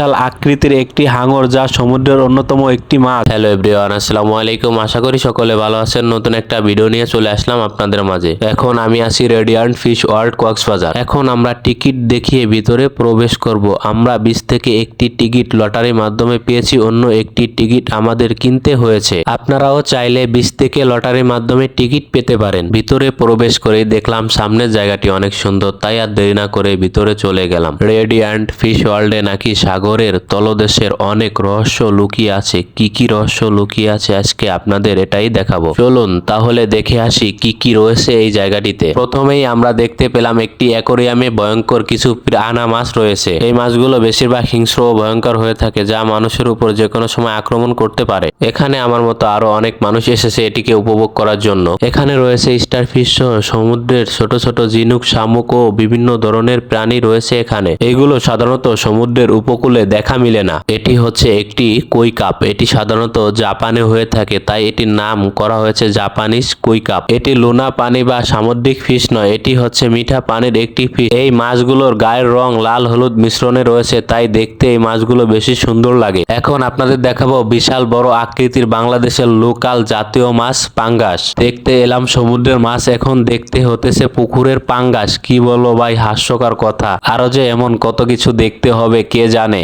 বিশাল আকৃতির একটি হাঙর যা সমুদ্রের অন্যতম একটি মাছ। হ্যালো এভরিওয়ান, আসসালামু আলাইকুম। আশা করি সকলে ভালো আছেন। নতুন একটা ভিডিও নিয়ে চলে আসলাম আপনাদের মাঝে। এখন আমি আছি রেডিয়ান্ট ফিশ ওয়ার্ল্ড কক্সবাজার। এখন আমরা টিকিট দেখিয়ে ভিতরে প্রবেশ করব। আমরা 20 থেকে একটি টিকিট লটারির মাধ্যমে পেয়েছি, অন্য একটি টিকিট আমাদের কিনতে হয়েছে। আপনারাও চাইলে 20 থেকে লটারির মাধ্যমে টিকিট পেতে পারেন। ভিতরে প্রবেশ করে দেখলাম সামনের জায়গাটি অনেক সুন্দর, তাই আর দেরি না করে ভিতরে চলে গেলাম। রেডিয়ান্ট ফিশ ওয়ার্ল্ডে নাকি সাগরের তলদেশের অনেক রহস্য লুকিয়ে আছে। কি কি রহস্য লুকিয়ে আছে আজকে আপনাদের এটাই দেখাবো। চলুন তাহলে দেখে আসি কি কি রয়েছে এই জায়গাটিতে। প্রথমেই আমরা দেখতে পেলাম একটি অ্যাকোরিয়ামে ভয়ঙ্কর কিছু পিরানা মাছ রয়েছে। এই মাছগুলো বেশিরভাগ হিংস্র ও ভয়ঙ্কর হয়ে থাকে, যা মানুষের উপর যে কোনো সময় আক্রমণ করতে পারে। এখানে আমার মতো আরো অনেক মানুষ এসেছে এটিকে উপভোগ করার জন্য। এখানে রয়েছে স্টারফিশ সহ সমুদ্রের ছোট ছোট ঝিনুক, শামুক ও বিভিন্ন ধরনের প্রাণী রয়েছে এখানে। এগুলো সাধারণত সমুদ্রের উপকূলে দেখা মিলে না। এটি হচ্ছে একটি কই কাপ। এটি সাধারণত জাপানে হয়ে থাকে, তাই এটির নাম করা হয়েছে জাপানিজ কই কাপ। এটি লোনা পানি বা সামুদ্রিক ফিশ নয়, এটি হচ্ছে মিঠা পানির একটি ফিশ। এই মাছগুলোর গায়ের রং লাল হলুদ মিশ্রণে রয়েছে, তাই দেখতে এই মাছগুলো বেশি সুন্দর লাগে। এখন আপনাদের দেখাবো বিশাল বড় আকৃতির বাংলাদেশের লোকাল জাতীয় মাছ পাঙ্গাস। দেখতে এলাম সমুদ্রের মাছ, এখন দেখতে হতেছে পুকুরের পাঙ্গাস। কি বলবো ভাই, হাস্যকর কথা। আরো যে এমন কত কিছু দেখতে হবে কে জানে।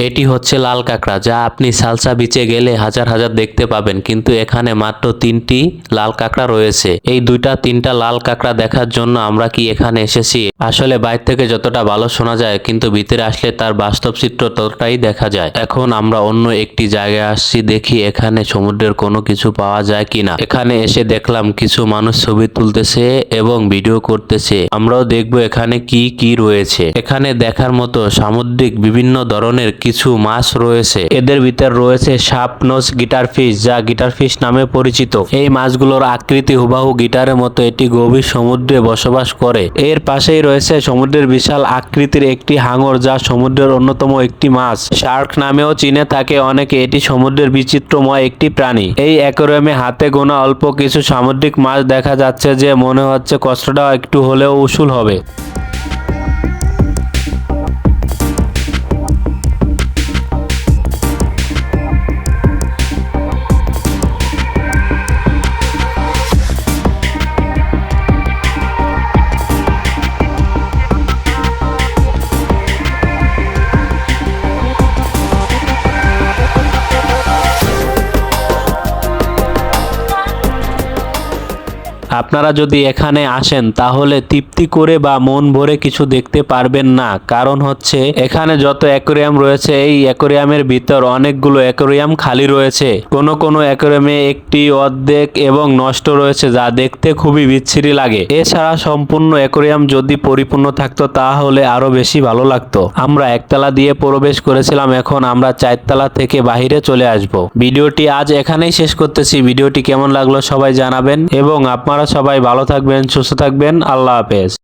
এটি হচ্ছে লাল কাঁকড়া, যা আপনি সালসা বিচে গেলে হাজার হাজার দেখতে পাবেন, কিন্তু এখানে মাত্র 3টি লাল কাঁকড়া রয়েছে। এই 2-3টা লাল কাঁকড়া দেখার জন্য আমরা কি এখানে এসেছি? আসলে বাইরে থেকে যতটা ভালো শোনা যায়, কিন্তু ভিতরে আসলে তার বাস্তব চিত্র ততটাই দেখা যায়। এখন আমরা অন্য একটি জায়গায় আসছি, দেখি এখানে সমুদ্রের কোনো কিছু পাওয়া যায় কিনা। এখানে এসে দেখলাম কিছু মানুষ ছবি তুলতেছে এবং ভিডিও করতেছে। আমরাও দেখবো এখানে কি কি রয়েছে। এখানে দেখার মতো সামুদ্রিক বিভিন্ন ধরনের কিছু মাছ রয়েছে। এদের ভিতর রয়েছে সাপনোজ গিটার ফিশ, যা গিটার ফিশ নামে পরিচিত। এই মাছগুলোর আকৃতি হুবাহু গিটারের মতো। এটি গভীর সমুদ্রে বসবাস করে। এর পাশেই রয়েছে সমুদ্রের বিশাল আকৃতির একটি হাঙর, যা সমুদ্রের অন্যতম একটি মাছ। শার্ক নামেও চিনে থাকে অনেকে। এটি সমুদ্রের বিচিত্রময় একটি প্রাণী। এই অ্যাকোয়ারিয়ামে হাতে গোনা অল্প কিছু সামুদ্রিক মাছ দেখা যাচ্ছে, যে মনে হচ্ছে কষ্টটা একটু হলেও উসুল হবে। আপনারা যদি এখানে আসেন তাহলে তৃপ্তি করে বা মন ভরে কিছু দেখতে পারবেন না। কারণ হচ্ছে এখানে যত অ্যাকোয়ারিয়াম রয়েছে, এই অ্যাকোয়ারিয়ামের ভিতর অনেকগুলো অ্যাকোয়ারিয়াম খালি রয়েছে। কোনো কোনো অ্যাকোয়ারিয়ামে একটি অর্ধেক এবং নষ্ট রয়েছে, যা দেখতে খুবই বিচ্ছিরি লাগে। এছাড়া সম্পূর্ণ অ্যাকোয়ারিয়াম যদি পরিপূর্ণ থাকতো তাহলে আরো বেশি ভালো লাগতো। আমরা একতলা দিয়ে প্রবেশ করেছিলাম, এখন আমরা 4তলা থেকে বাহিরে চলে আসব। ভিডিওটি আজ এখানেই শেষ করতেছি। ভিডিওটি কেমন লাগলো সবাই জানাবেন এবং আপনারা সবাই ভালো থাকবেন, সুস্থ থাকবেন। আল্লাহ হাফেজ।